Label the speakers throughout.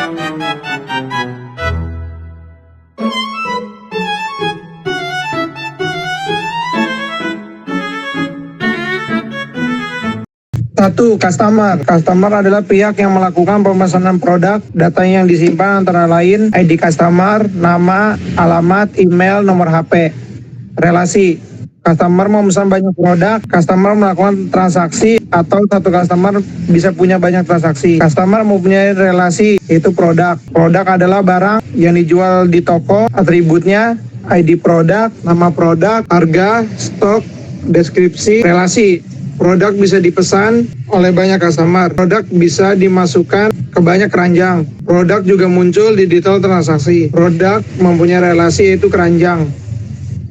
Speaker 1: Satu, customer. Customer adalah pihak yang melakukan pemesanan produk. Data yang disimpan antara lain ID customer, nama, alamat, email, nomor HP. Relasi. Customer memesan banyak produk, customer melakukan transaksi, atau satu customer bisa punya banyak transaksi. Customer mempunyai relasi, yaitu produk. Produk adalah barang yang dijual di toko, atributnya, ID produk, nama produk, harga, stok, deskripsi. Relasi. Produk bisa dipesan oleh banyak customer. Produk bisa dimasukkan ke banyak keranjang. Produk juga muncul di detail transaksi. Produk mempunyai relasi, yaitu keranjang.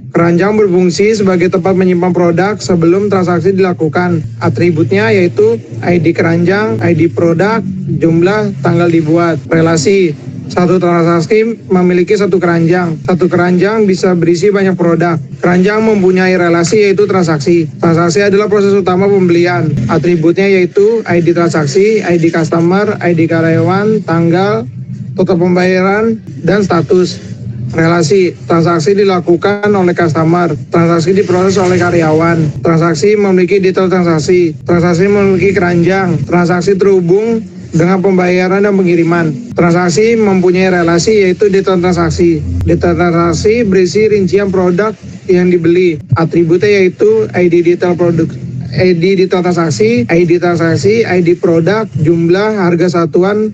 Speaker 1: Keranjang berfungsi sebagai tempat menyimpan produk sebelum transaksi dilakukan. Atributnya yaitu ID keranjang, ID produk, jumlah, tanggal dibuat. Relasi. Satu transaksi memiliki satu keranjang. Satu keranjang bisa berisi banyak produk. Keranjang mempunyai relasi, yaitu transaksi. Transaksi adalah proses utama pembelian. Atributnya yaitu ID transaksi, ID customer, ID karyawan, tanggal, total pembayaran, dan status. Relasi. Transaksi dilakukan oleh customer. Transaksi diproses oleh karyawan. Transaksi memiliki detail transaksi. Transaksi memiliki keranjang. Transaksi terhubung dengan pembayaran dan pengiriman. Transaksi mempunyai relasi, yaitu detail transaksi. Detail transaksi berisi rincian produk yang dibeli. Atributnya yaitu ID detail produk, ID detail transaksi, ID produk, jumlah, harga satuan,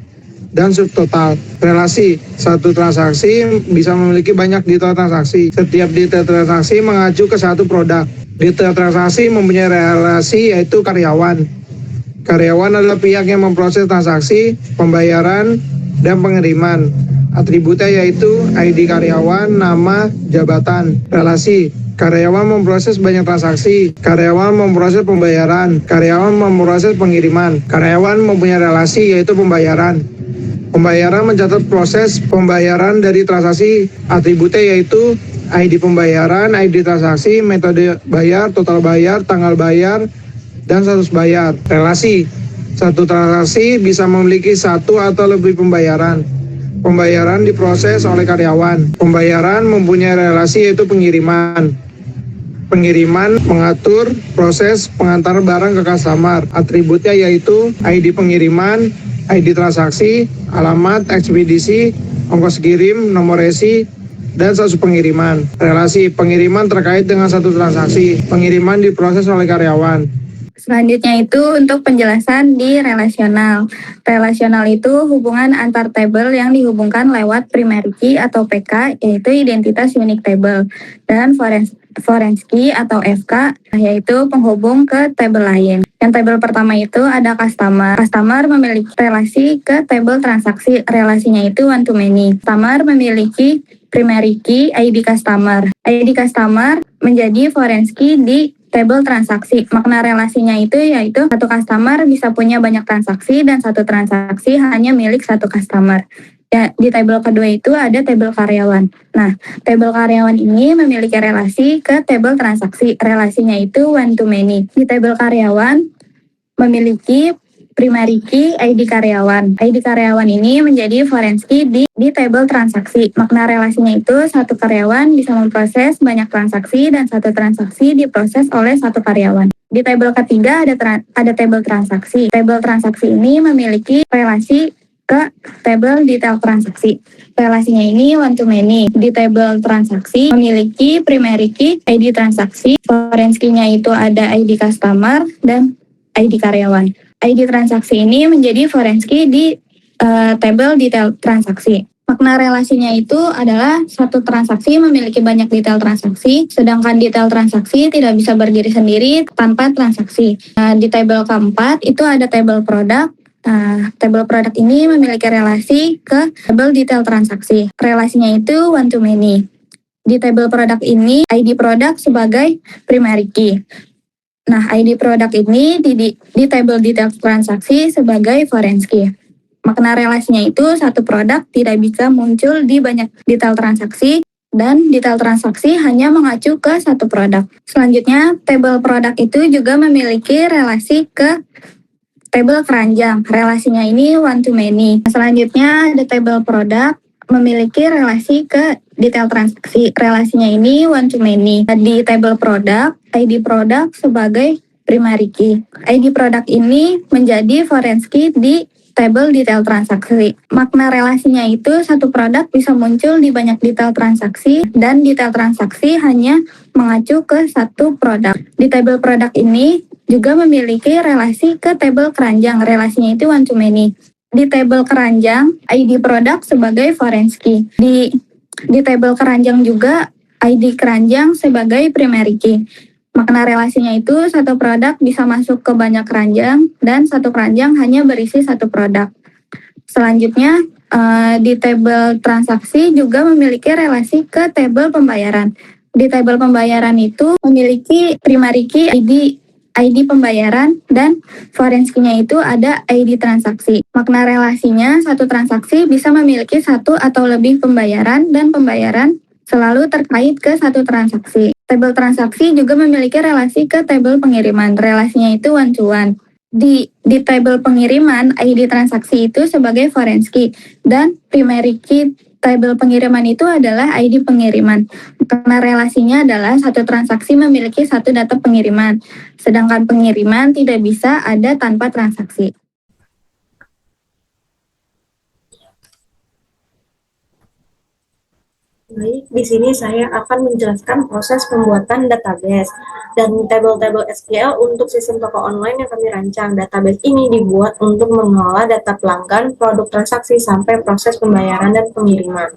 Speaker 1: dan subtotal. Relasi. Satu transaksi bisa memiliki banyak detail transaksi. Setiap detail transaksi mengacu ke satu produk. Detail transaksi mempunyai relasi, yaitu karyawan. Karyawan adalah pihak yang memproses transaksi, pembayaran, dan pengiriman. Atributnya yaitu ID karyawan, nama, jabatan. Relasi. Karyawan memproses banyak transaksi. Karyawan memproses pembayaran. Karyawan memproses pengiriman. Karyawan mempunyai relasi, yaitu pembayaran. Pembayaran mencatat proses pembayaran dari transaksi. Atributnya yaitu ID pembayaran, ID transaksi, metode bayar, total bayar, tanggal bayar, dan status bayar. Relasi. Satu transaksi bisa memiliki satu atau lebih pembayaran. Pembayaran diproses oleh karyawan. Pembayaran mempunyai relasi, yaitu pengiriman. Pengiriman mengatur proses pengantar barang ke customer. Atributnya yaitu ID pengiriman, ID transaksi, alamat, ekspedisi, ongkos kirim, nomor resi, dan status pengiriman. Relasi. Pengiriman terkait dengan satu transaksi. Pengiriman diproses oleh karyawan.
Speaker 2: Selanjutnya itu untuk penjelasan di relasional. Relasional itu hubungan antar tabel yang dihubungkan lewat primary key atau PK, yaitu identitas unique table, dan foreign key atau FK, yaitu penghubung ke tabel lain. Yang tabel pertama itu ada customer. Customer memiliki relasi ke tabel transaksi. Relasinya itu one to many. Customer memiliki primary key ID customer. ID customer menjadi foreign key di tabel transaksi. Makna relasinya itu yaitu satu customer bisa punya banyak transaksi dan satu transaksi hanya milik satu customer. Ya, di tabel kedua itu ada tabel karyawan. Nah, tabel karyawan ini memiliki relasi ke tabel transaksi. Relasinya itu one to many. Di tabel karyawan memiliki primary key ID karyawan. ID karyawan ini menjadi foreign key di tabel transaksi. Makna relasinya itu satu karyawan bisa memproses banyak transaksi dan satu transaksi diproses oleh satu karyawan. Di tabel ketiga ada tabel transaksi. Tabel transaksi ini memiliki relasi ke tabel detail transaksi. Relasinya ini one to many. Di tabel transaksi memiliki primary key ID transaksi. Foreign key-nya itu ada ID customer dan ID karyawan. ID transaksi ini menjadi foreign key di tabel detail transaksi. Makna relasinya itu adalah satu transaksi memiliki banyak detail transaksi, sedangkan detail transaksi tidak bisa berdiri sendiri tanpa transaksi. Di tabel keempat itu ada tabel produk. Tabel produk ini memiliki relasi ke tabel detail transaksi. Relasinya itu one to many. Di tabel produk ini ID produk sebagai primary key. Nah, ID produk ini di tabel detail transaksi sebagai foreign key. Makna relasinya itu satu produk tidak bisa muncul di banyak detail transaksi dan detail transaksi hanya mengacu ke satu produk. Selanjutnya, tabel produk itu juga memiliki relasi ke Tabel keranjang, relasinya ini one to many. Selanjutnya ada tabel produk, memiliki relasi ke detail transaksi. Relasinya ini one to many. Di tabel produk, ID produk sebagai primary key. ID produk ini menjadi foreign key di tabel detail transaksi. Makna relasinya itu satu produk bisa muncul di banyak detail transaksi dan detail transaksi hanya mengacu ke satu produk. Di tabel produk ini juga memiliki relasi ke tabel keranjang. Relasinya itu one to many. Di tabel keranjang, ID produk sebagai foreign key. Di tabel keranjang juga ID keranjang sebagai primary key. Makna relasinya itu satu produk bisa masuk ke banyak keranjang dan satu keranjang hanya berisi satu produk. Selanjutnya, di tabel transaksi juga memiliki relasi ke tabel pembayaran. Di tabel pembayaran itu memiliki primary key ID pembayaran dan foreign key-nya itu ada ID transaksi. Makna relasinya satu transaksi bisa memiliki satu atau lebih pembayaran dan pembayaran selalu terkait ke satu transaksi. Tabel transaksi juga memiliki relasi ke tabel pengiriman. Relasinya itu one to one. Di tabel pengiriman, ID transaksi itu sebagai foreign key dan primary key tabel pengiriman itu adalah ID pengiriman. Karena relasinya adalah satu transaksi memiliki satu data pengiriman, sedangkan pengiriman tidak bisa ada tanpa transaksi.
Speaker 3: Baik, di sini saya akan menjelaskan proses pembuatan database dan tabel-tabel SQL untuk sistem toko online yang kami rancang. Database ini dibuat untuk mengelola data pelanggan, produk transaksi, sampai proses pembayaran dan pengiriman.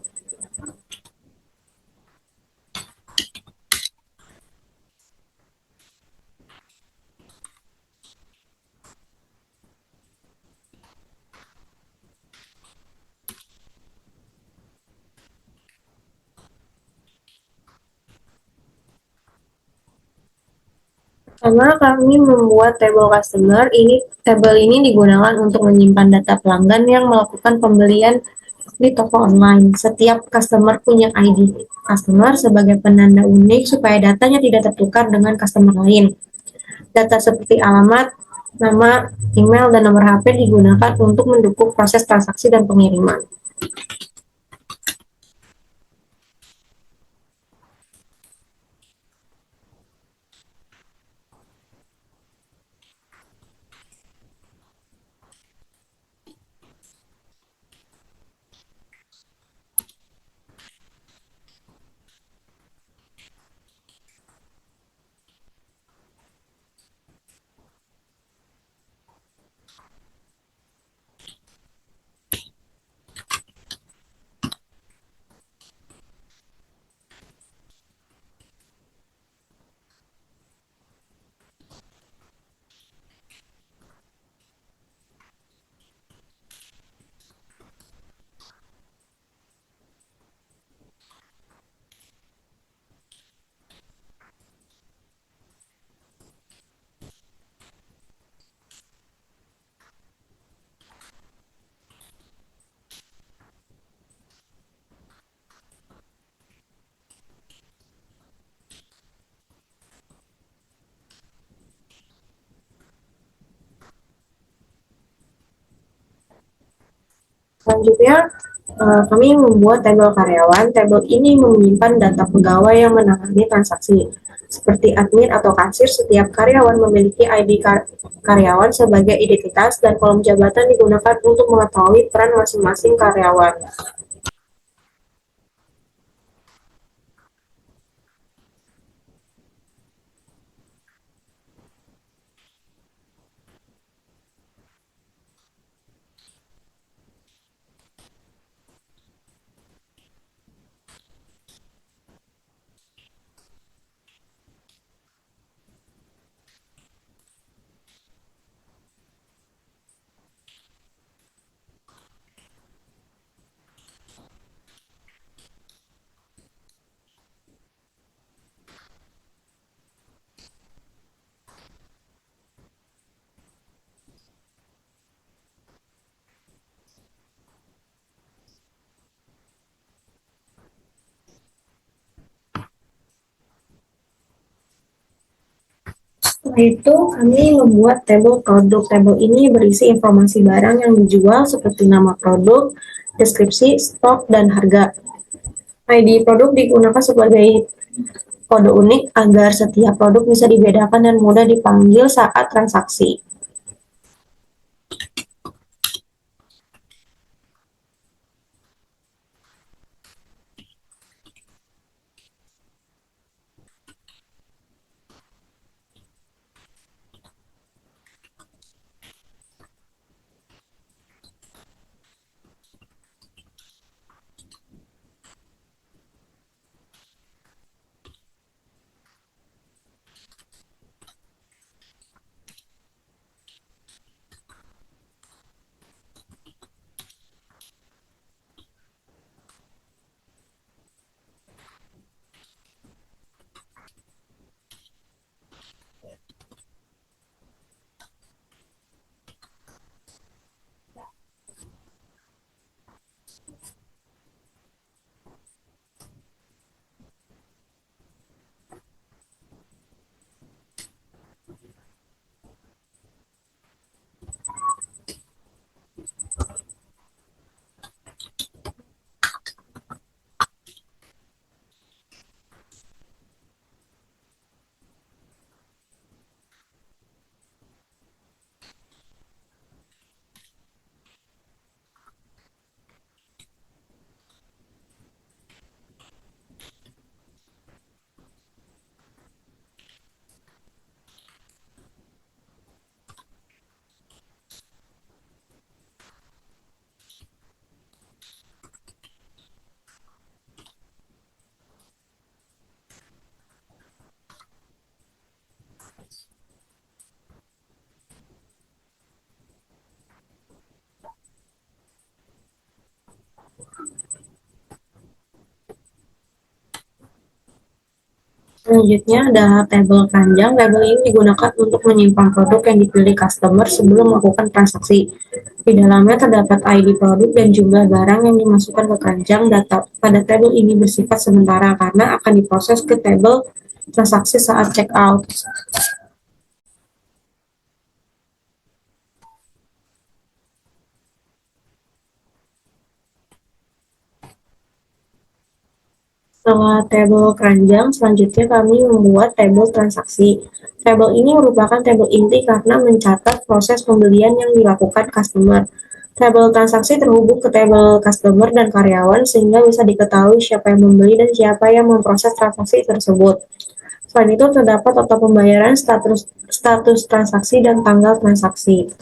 Speaker 3: Pertama, kami membuat tabel customer. Tabel ini digunakan untuk menyimpan data pelanggan yang melakukan pembelian di toko online. Setiap customer punya ID customer sebagai penanda unik supaya datanya tidak tertukar dengan customer lain. Data seperti alamat, nama, email, dan nomor HP digunakan untuk mendukung proses transaksi dan pengiriman. Selanjutnya, kami membuat tabel karyawan. Tabel ini menyimpan data pegawai yang menangani transaksi. Seperti admin atau kasir, setiap karyawan memiliki ID karyawan sebagai identitas dan kolom jabatan digunakan untuk mengetahui peran masing-masing karyawan. Itu kami membuat tabel produk. Tabel ini berisi informasi barang yang dijual seperti nama produk, deskripsi, stok, dan harga. ID produk digunakan sebagai kode unik agar setiap produk bisa dibedakan dan mudah dipanggil saat transaksi. Selanjutnya ada tabel keranjang. Tabel ini digunakan untuk menyimpan produk yang dipilih customer sebelum melakukan transaksi. Di dalamnya terdapat ID produk dan jumlah barang yang dimasukkan ke keranjang. Data pada tabel ini bersifat sementara karena akan diproses ke tabel transaksi saat check out. Setelah tabel keranjang, selanjutnya kami membuat tabel transaksi. Tabel ini merupakan tabel inti karena mencatat proses pembelian yang dilakukan customer. Tabel transaksi terhubung ke tabel customer dan karyawan sehingga bisa diketahui siapa yang membeli dan siapa yang memproses transaksi tersebut. Selain itu terdapat total pembayaran, status transaksi, dan tanggal transaksi.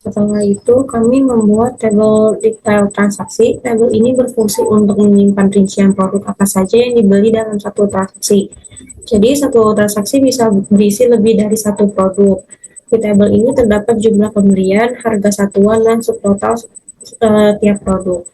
Speaker 3: Setelah itu, kami membuat tabel detail transaksi. Tabel ini berfungsi untuk menyimpan rincian produk apa saja yang dibeli dalam satu transaksi. Jadi, satu transaksi bisa berisi lebih dari satu produk. Di tabel ini terdapat jumlah pembelian, harga satuan, dan subtotal tiap produk.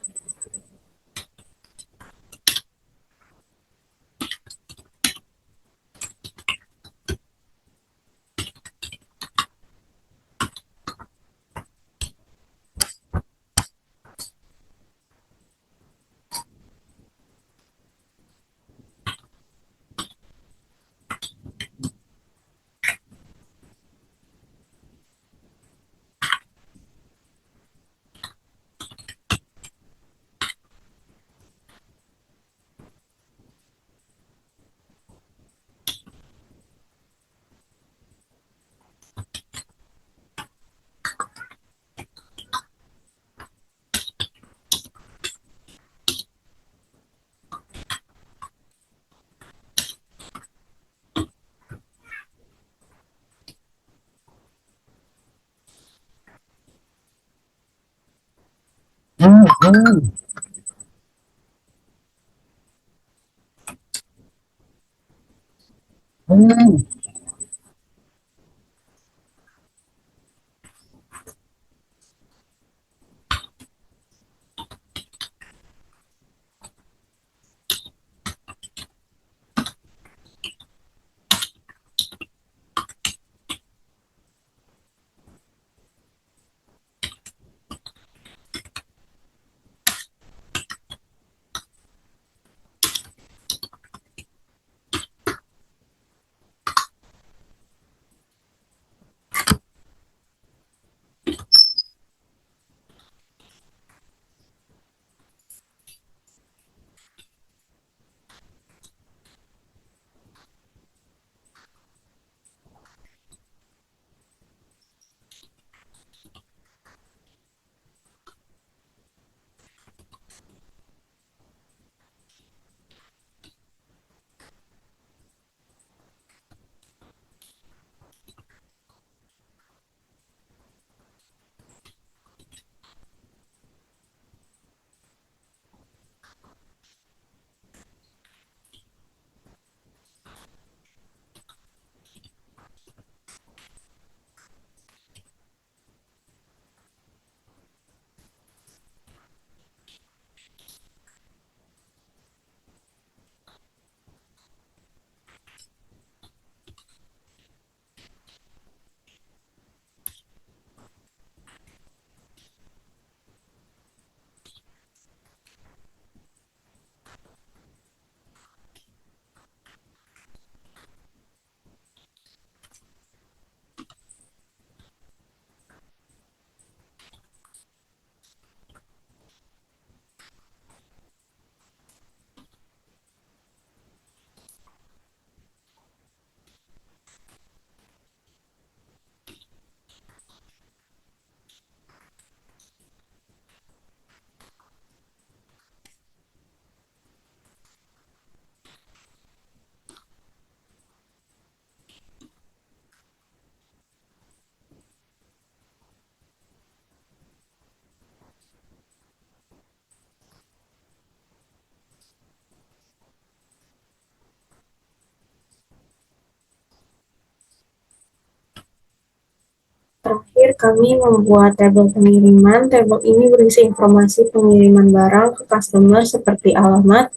Speaker 3: Terakhir, kami membuat tabel pengiriman. Tabel ini berisi informasi pengiriman barang ke customer seperti alamat,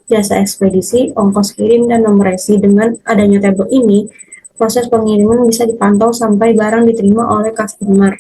Speaker 3: jasa ekspedisi, ongkos kirim, dan nomor resi. Dengan adanya tabel ini, proses pengiriman bisa dipantau sampai barang diterima oleh customer.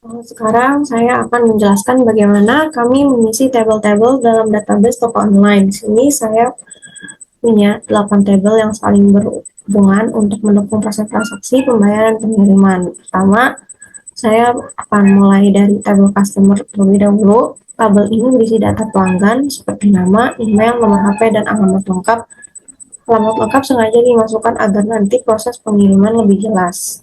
Speaker 3: Sekarang saya akan menjelaskan bagaimana kami mengisi tabel-tabel dalam database toko online. Di sini saya punya 8 tabel yang saling berhubungan untuk mendukung proses transaksi, pembayaran, pengiriman. Pertama, saya akan mulai dari tabel customer terlebih dahulu. Tabel ini berisi data pelanggan seperti nama, email, nomor HP, dan alamat lengkap. Alamat lengkap sengaja dimasukkan agar nanti proses pengiriman lebih jelas.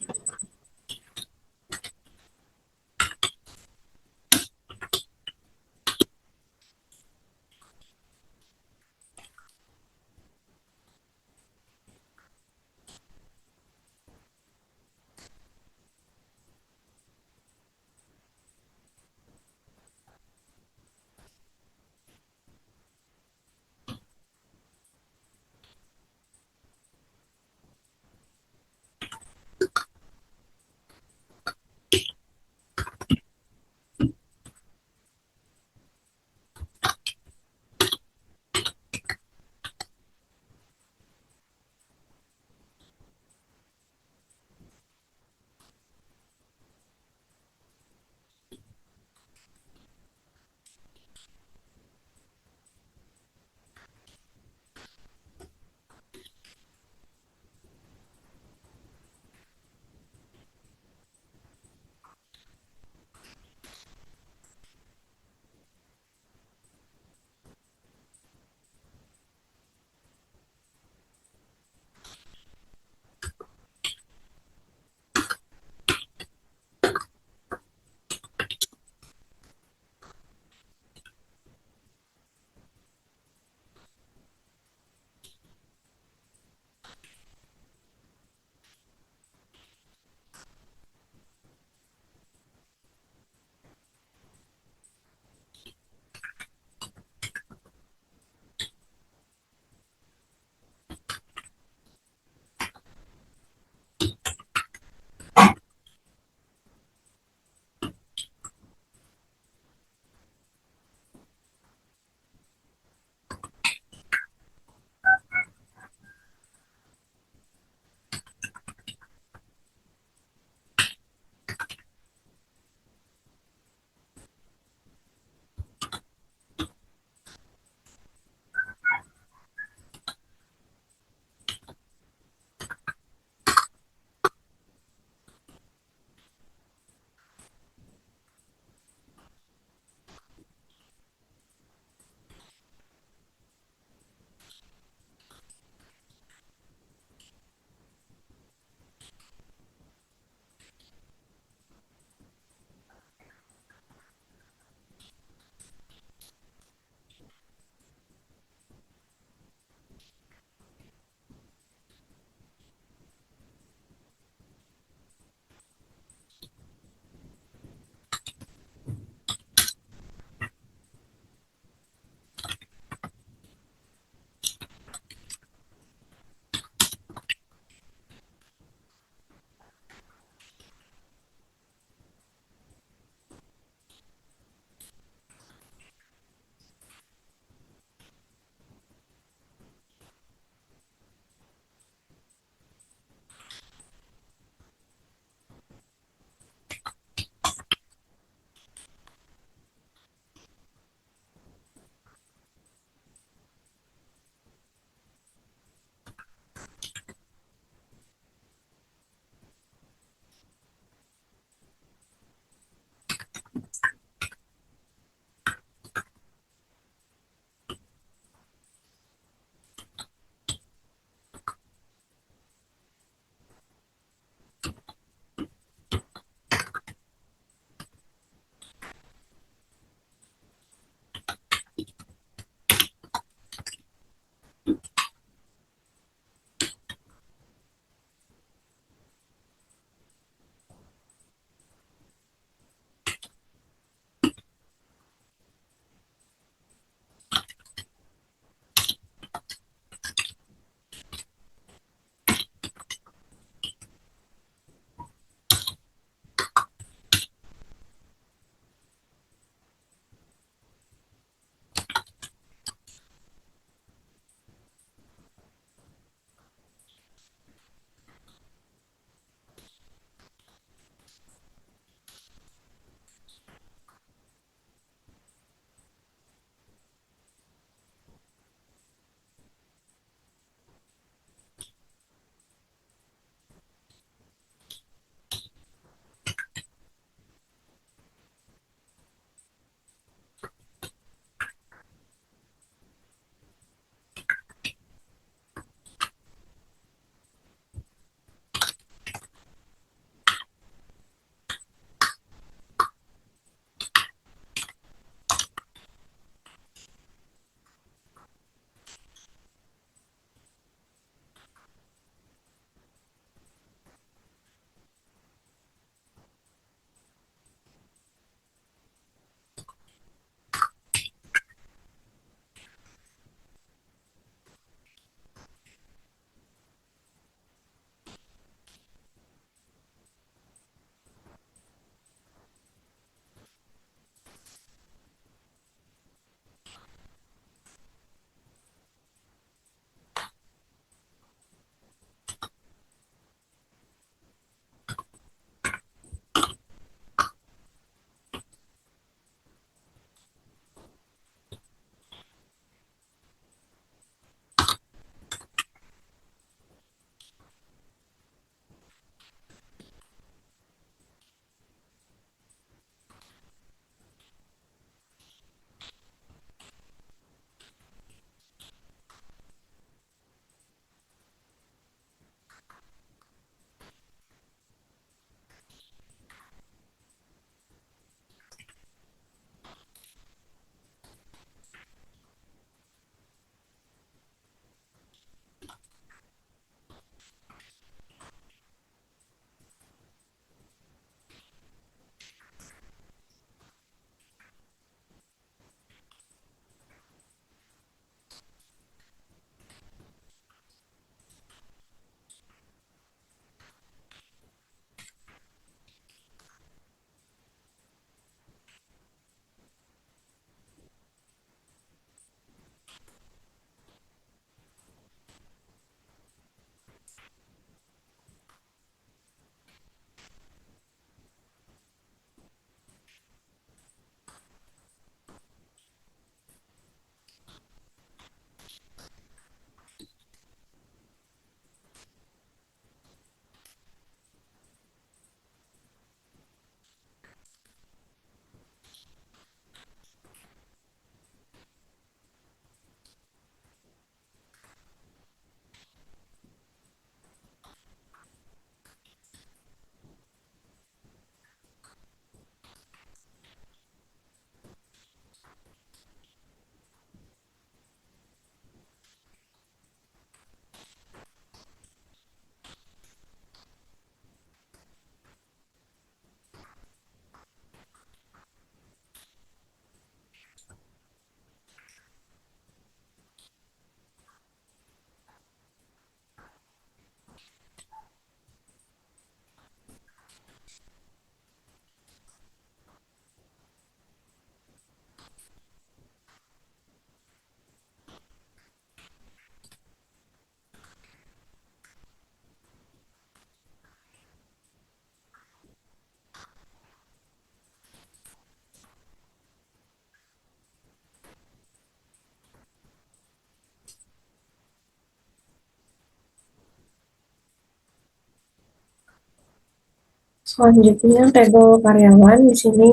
Speaker 3: Selanjutnya, tabel karyawan. Di sini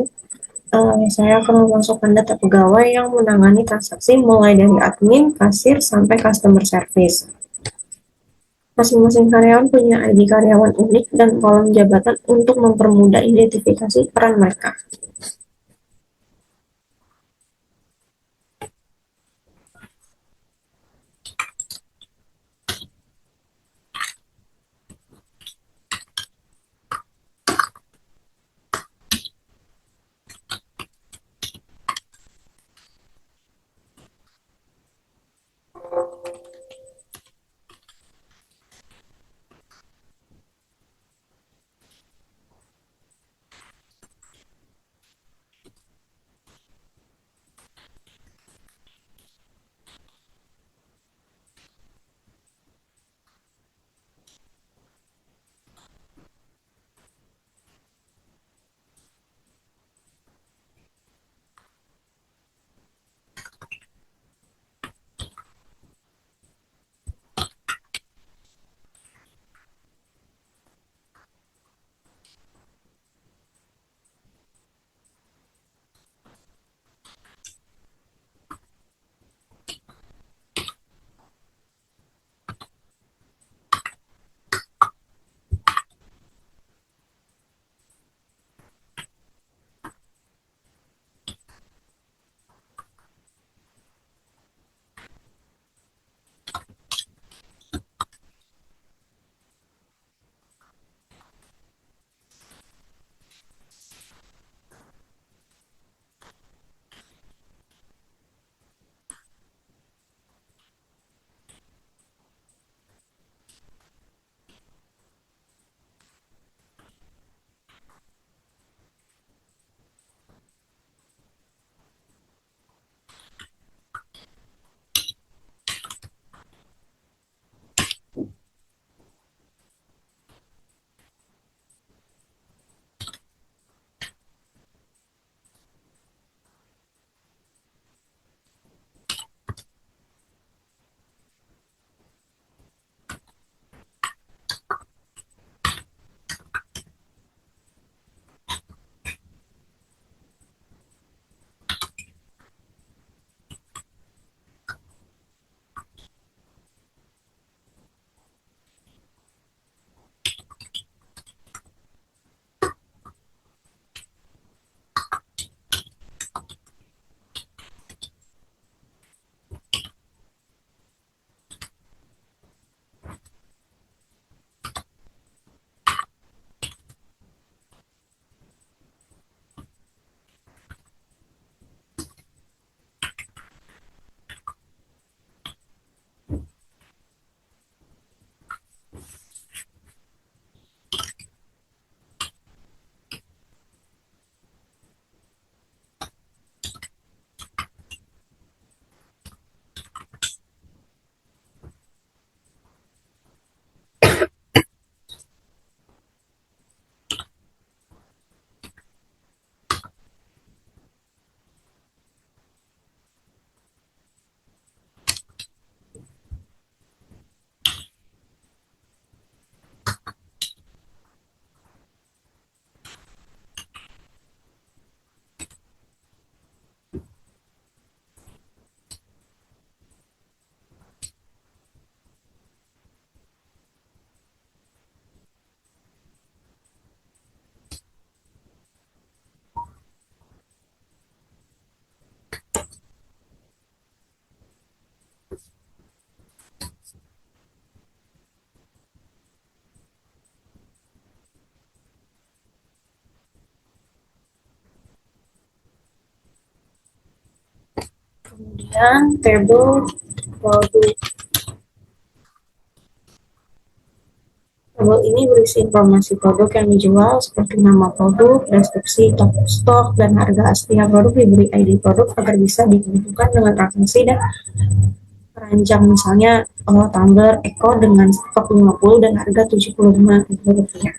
Speaker 3: saya akan memasukkan data pegawai yang menangani transaksi mulai dari admin, kasir, sampai customer service. Masing-masing karyawan punya ID karyawan unik dan kolom jabatan untuk mempermudah identifikasi peran mereka. Kemudian, tabel produk. Tabel ini berisi informasi produk yang dijual seperti nama produk, deskripsi toko stok, dan harga asli produk. Diberi ID produk agar bisa ditentukan dengan transaksi dan perancang, misalnya tumbler Eco dengan stok 50 dan harga 75 rupiah.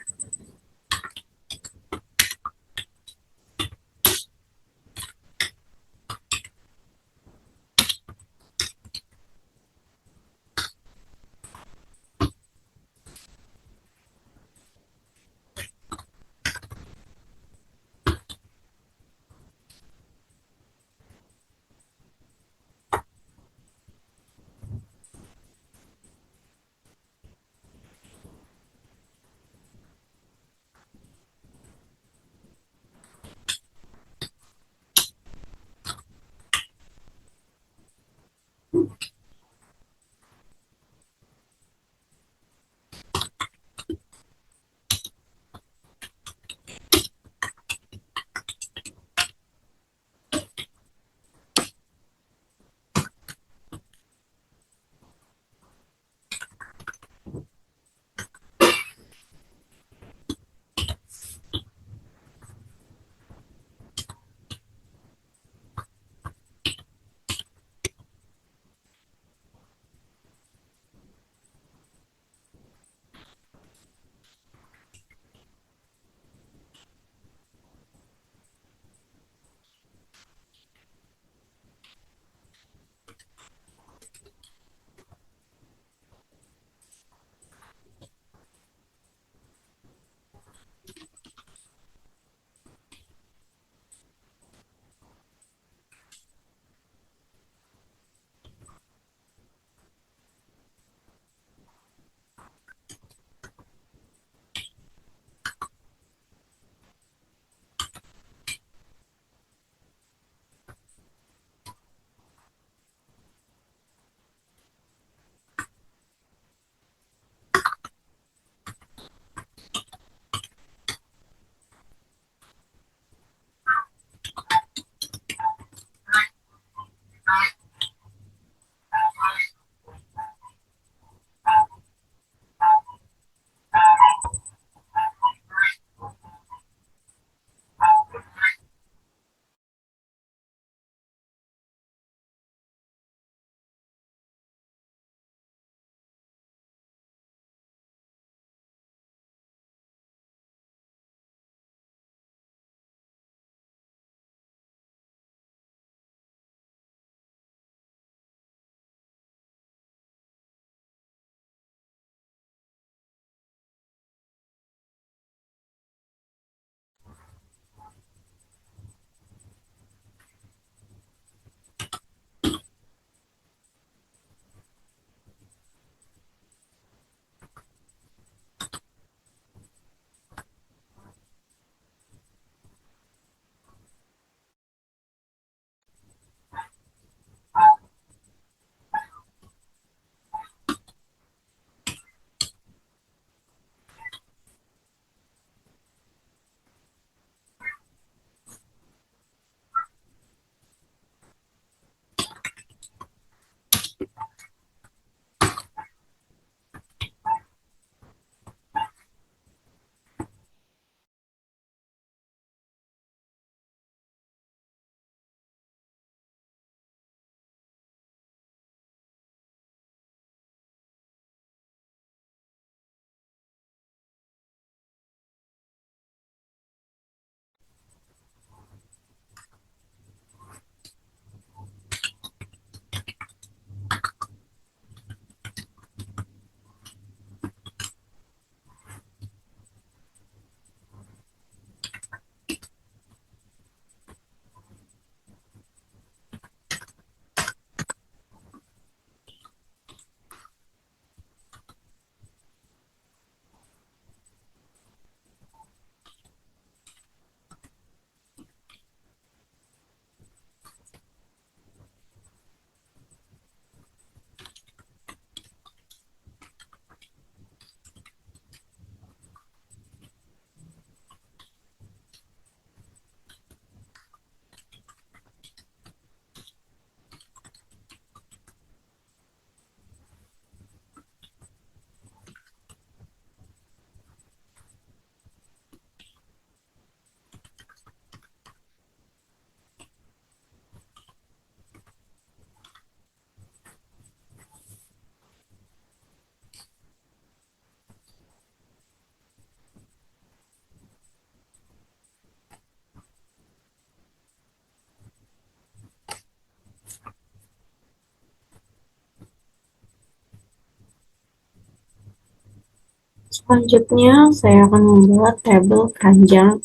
Speaker 3: Selanjutnya, saya akan membuat tabel keranjang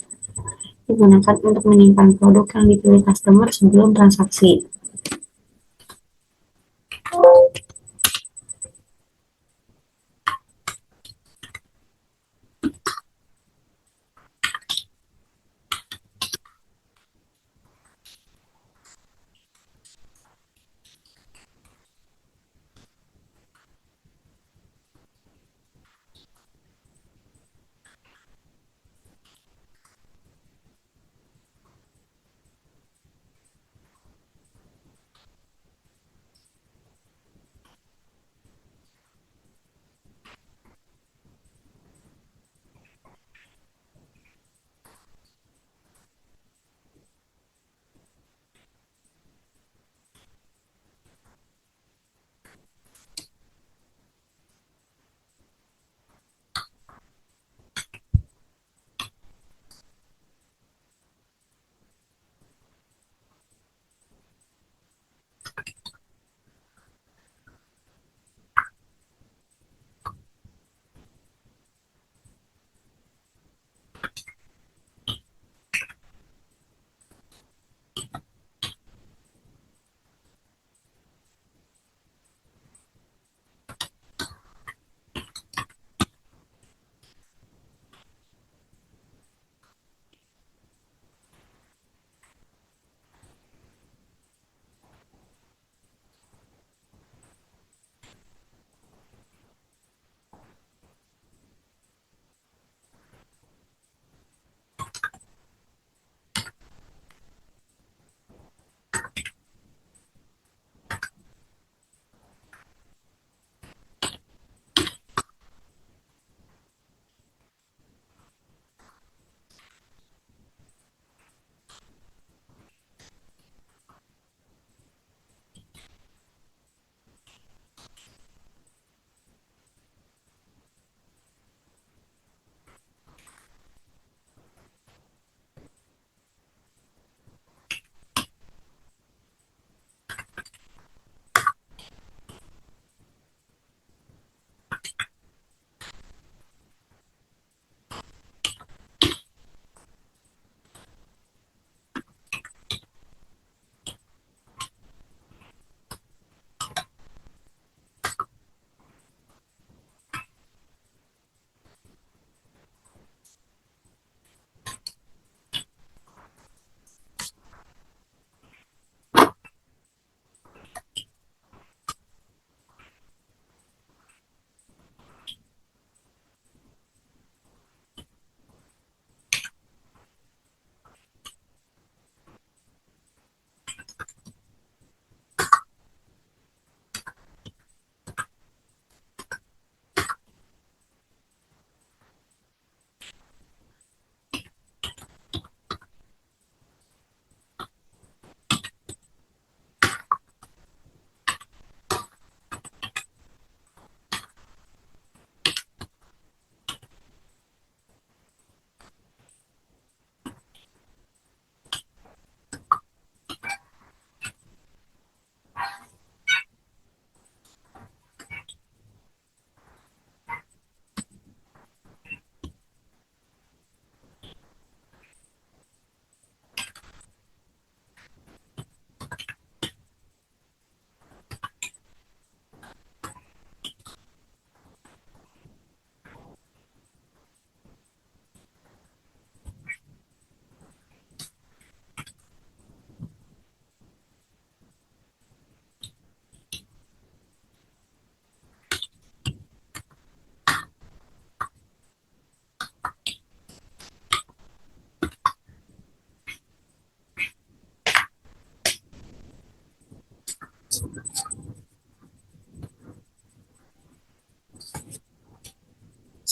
Speaker 3: digunakan untuk menyimpan produk yang dipilih customer sebelum transaksi.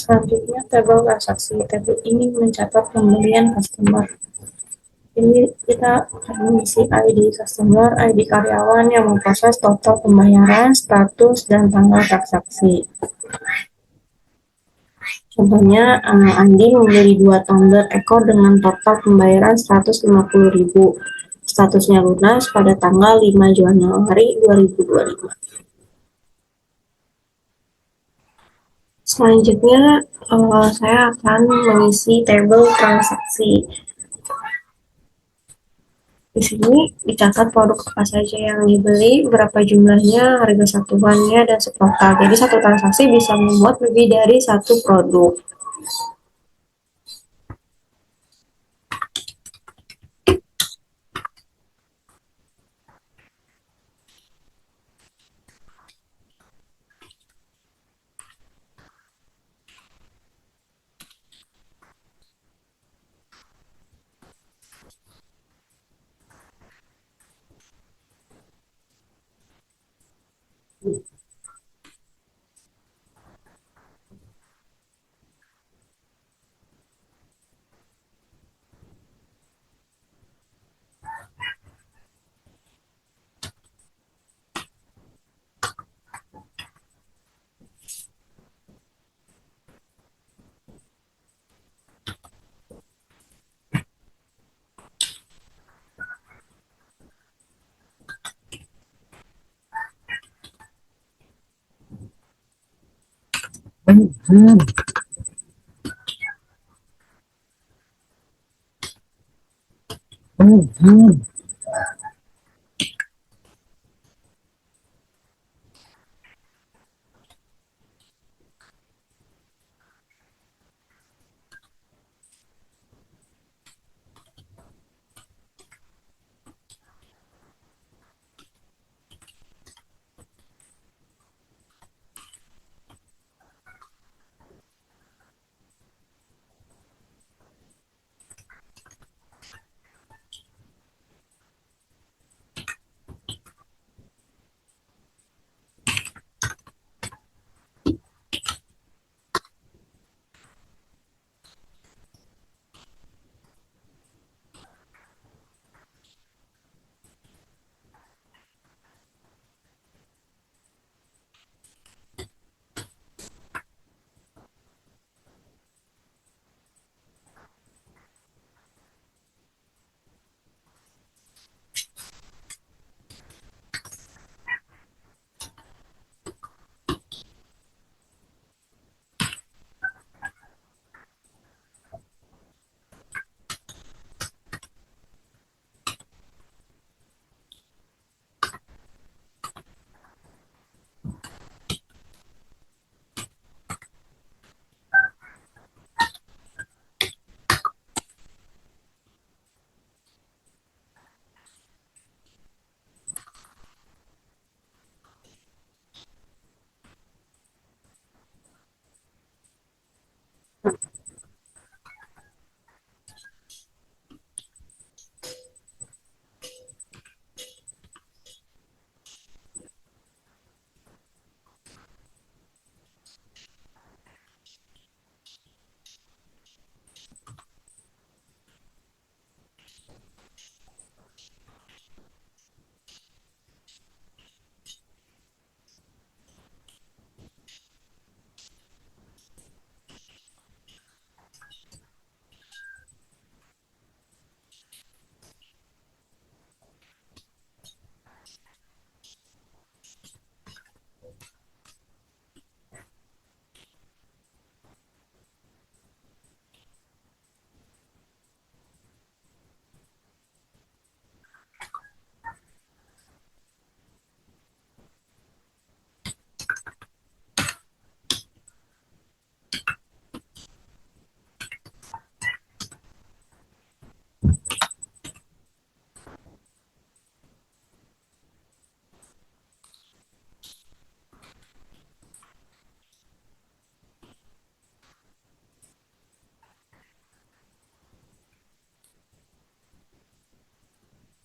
Speaker 3: Selanjutnya, tabel transaksi. Tabel ini mencatat pembelian customer. Ini kita akan mengisi ID customer, ID karyawan yang memproses total pembayaran, status, dan tanggal transaksi. Contohnya, Andi membeli 2 tumbler Eko dengan total pembayaran 150.000. Statusnya lunas pada tanggal 5 Januari 2025. Selanjutnya, saya akan mengisi tabel transaksi. Di sini dicatat produk apa saja yang dibeli, berapa jumlahnya, harga satuannya, dan subtotal. Jadi satu transaksi bisa membuat lebih dari satu produk.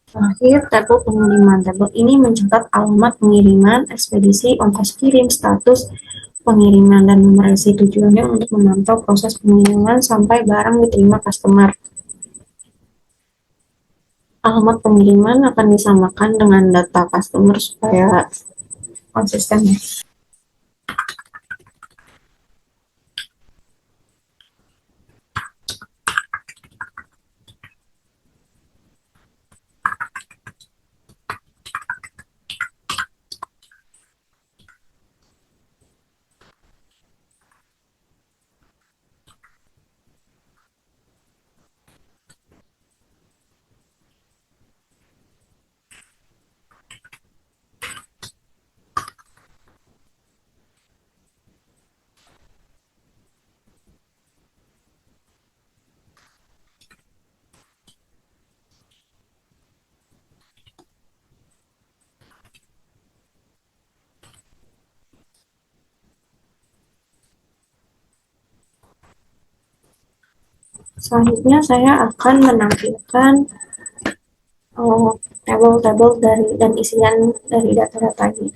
Speaker 3: Terakhir, tabel pengiriman. Tabel ini mencatat alamat pengiriman, ekspedisi, ongkos kirim, status pengiriman, dan nomor resi tujuannya untuk memantau proses pengiriman sampai barang diterima customer. Alamat pengiriman akan disamakan dengan data customer supaya konsisten. Selanjutnya saya akan menampilkan tabel-tabel dan isian dari data-data ini.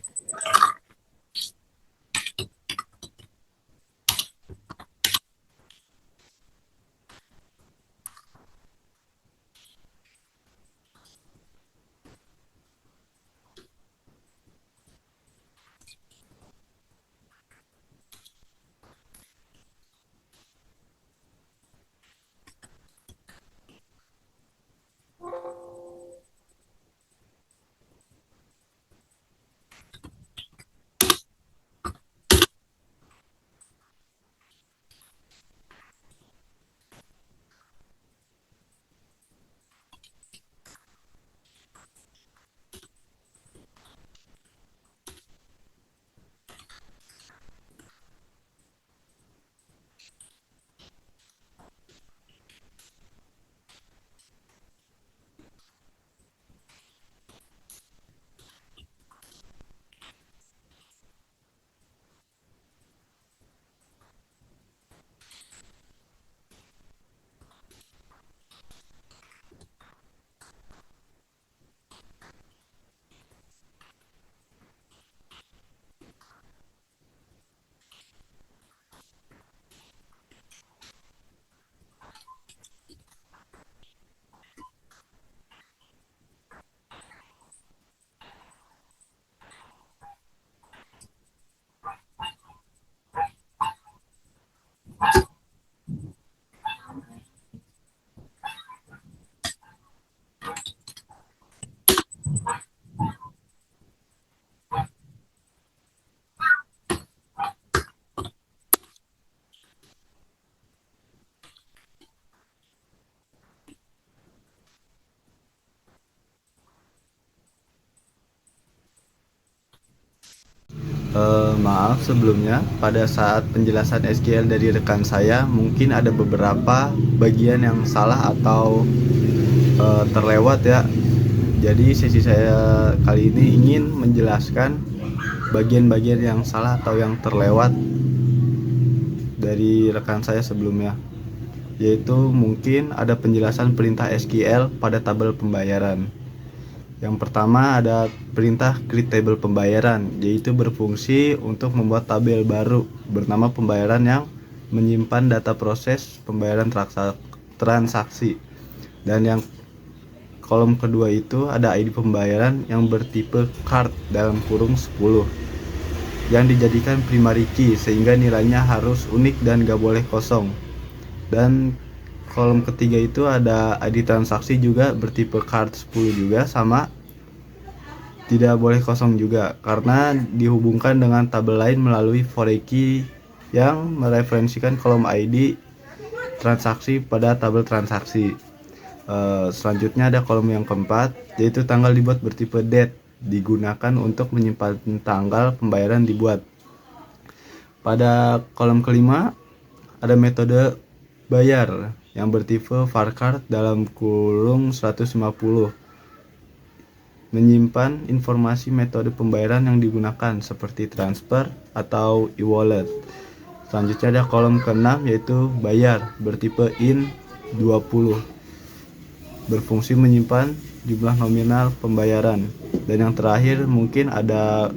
Speaker 4: Maaf sebelumnya, pada saat penjelasan SQL dari rekan saya mungkin ada beberapa bagian yang salah atau terlewat ya. Jadi sesi saya kali ini ingin menjelaskan bagian-bagian yang salah atau yang terlewat dari rekan saya sebelumnya. Yaitu mungkin ada penjelasan perintah SQL pada tabel pembayaran. Yang pertama ada perintah create table pembayaran, yaitu berfungsi untuk membuat tabel baru bernama pembayaran yang menyimpan data proses pembayaran transaksi. Dan yang kolom kedua itu ada ID pembayaran yang bertipe card dalam kurung 10 yang dijadikan primary key sehingga nilainya harus unik dan gak boleh kosong. Dan kolom ketiga itu ada ID transaksi juga bertipe card 10 juga, sama tidak boleh kosong juga karena dihubungkan dengan tabel lain melalui foreign key yang mereferensikan kolom ID transaksi pada tabel transaksi. Selanjutnya ada kolom yang keempat, yaitu tanggal dibuat bertipe date, digunakan untuk menyimpan tanggal pembayaran dibuat. Pada kolom kelima ada metode bayar yang bertipe varchar dalam kurung 150, menyimpan informasi metode pembayaran yang digunakan seperti transfer atau e-wallet. Selanjutnya ada kolom ke-6 yaitu bayar bertipe IN20, berfungsi menyimpan jumlah nominal pembayaran. Dan yang terakhir mungkin ada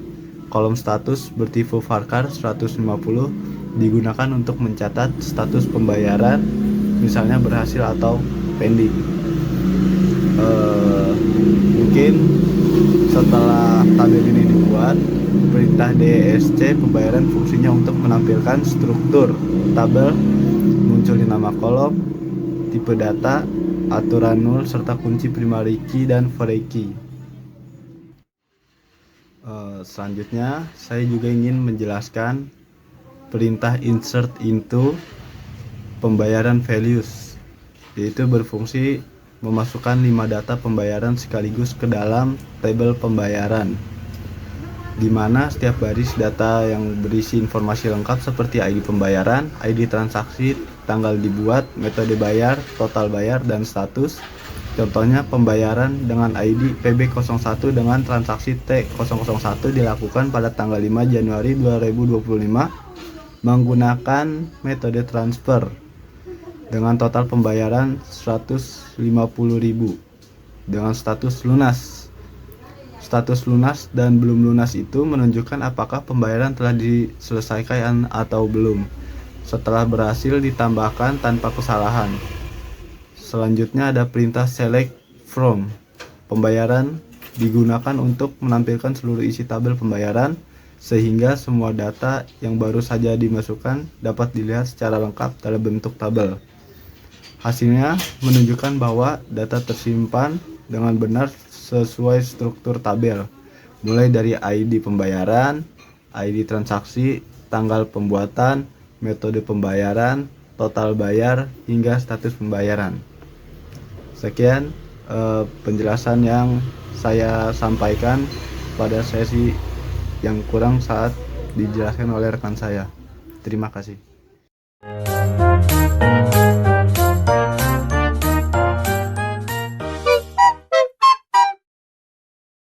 Speaker 4: kolom status bertipe varchar 150, digunakan untuk mencatat status pembayaran, misalnya berhasil atau pending. Mungkin setelah tabel ini dibuat, perintah DESC pembayaran fungsinya untuk menampilkan struktur tabel, munculin nama kolom, tipe data, aturan nul, serta kunci primary key dan foreign key. Selanjutnya saya juga ingin menjelaskan perintah insert into pembayaran values, yaitu berfungsi memasukkan 5 data pembayaran sekaligus ke dalam tabel pembayaran, di mana setiap baris data yang berisi informasi lengkap seperti ID pembayaran, ID transaksi, tanggal dibuat, metode bayar, total bayar, dan status. Contohnya pembayaran dengan ID PB01 dengan transaksi T001 dilakukan pada tanggal 5 Januari 2025 menggunakan metode transfer. dengan total pembayaran 150.000 dengan status lunas. Status lunas dan belum lunas itu menunjukkan apakah pembayaran telah diselesaikan atau belum setelah berhasil ditambahkan tanpa kesalahan. Selanjutnya ada perintah select from. Pembayaran digunakan untuk menampilkan seluruh isi tabel pembayaran sehingga semua data yang baru saja dimasukkan dapat dilihat secara lengkap dalam bentuk tabel. Hasilnya menunjukkan bahwa data tersimpan dengan benar sesuai struktur tabel, mulai dari ID pembayaran, ID transaksi, tanggal pembuatan, metode pembayaran, total bayar, hingga status pembayaran. Sekian penjelasan yang saya sampaikan pada sesi yang kurang saat dijelaskan oleh rekan saya. Terima kasih.